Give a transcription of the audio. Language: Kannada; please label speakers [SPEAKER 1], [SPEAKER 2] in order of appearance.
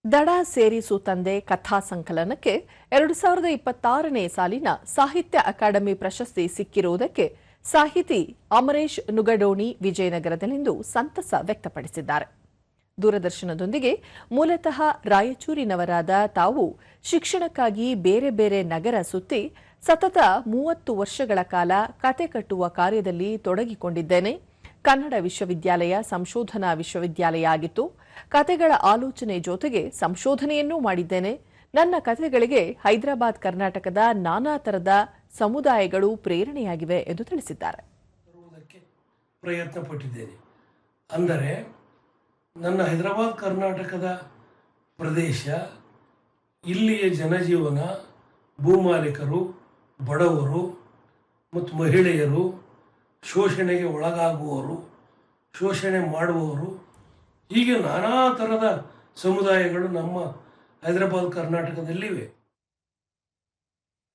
[SPEAKER 1] ದಡ ಸೇರಿಸು ತಂದೆ ಕಥಾ ಸಂಕಲನಕ್ಕೆ 2026ನೇ ಸಾಲಿನ ಸಾಹಿತ್ಯ ಅಕಾಡೆಮಿ ಪ್ರಶಸ್ತಿ ಸಿಕ್ಕಿರುವುದಕ್ಕೆ ಸಾಹಿತಿ ಅಮರೇಶ್ ನುಗಡೋಣಿ ವಿಜಯನಗರದಲ್ಲಿಂದು ಸಂತಸ ವ್ಯಕ್ತಪಡಿಸಿದ್ದಾರೆ. ದೂರದರ್ಶನದೊಂದಿಗೆ ಮೂಲತಃ ರಾಯಚೂರಿನವರಾದ ತಾವು ಶಿಕ್ಷಣಕ್ಕಾಗಿ ಬೇರೆ ಬೇರೆ ನಗರ ಸುತ್ತಿ ಸತತ 30 ವರ್ಷಗಳ ಕಾಲ ಕತೆ ಕಟ್ಟುವ ಕಾರ್ಯದಲ್ಲಿ ತೊಡಗಿಕೊಂಡಿದ್ದೇನೆ. ಕನ್ನಡ ವಿಶ್ವವಿದ್ಯಾಲಯ ಸಂಶೋಧನಾ ವಿಶ್ವವಿದ್ಯಾಲಯ ಆಗಿತ್ತು. ಕತೆಗಳ ಆಲೋಚನೆ ಜೊತೆಗೆ ಸಂಶೋಧನೆಯನ್ನೂ ಮಾಡಿದ್ದೇನೆ. ನನ್ನ ಕತೆಗಳಿಗೆ ಹೈದರಾಬಾದ್ ಕರ್ನಾಟಕದ ನಾನಾ ತರದ ಸಮುದಾಯಗಳು ಪ್ರೇರಣೆಯಾಗಿವೆ ಎಂದು ತಿಳಿಸಿದ್ದಾರೆ.
[SPEAKER 2] ಪ್ರಯತ್ನ ಪಟ್ಟಿದ್ದೇನೆ. ಅಂದರೆ ನನ್ನ ಹೈದರಾಬಾದ್ ಕರ್ನಾಟಕದ ಪ್ರದೇಶ, ಇಲ್ಲಿಯ ಜನಜೀವನ, ಭೂಮಾಲೀಕರು, ಬಡವರು ಮತ್ತು ಮಹಿಳೆಯರು, ಶೋಷಣೆಗೆ ಒಳಗಾಗುವವರು, ಶೋಷಣೆ ಮಾಡುವವರು, ಹೀಗೆ ನಾನಾ ಥರದ ಸಮುದಾಯಗಳು ನಮ್ಮ ಹೈದರಾಬಾದ್ ಕರ್ನಾಟಕದಲ್ಲಿವೆ.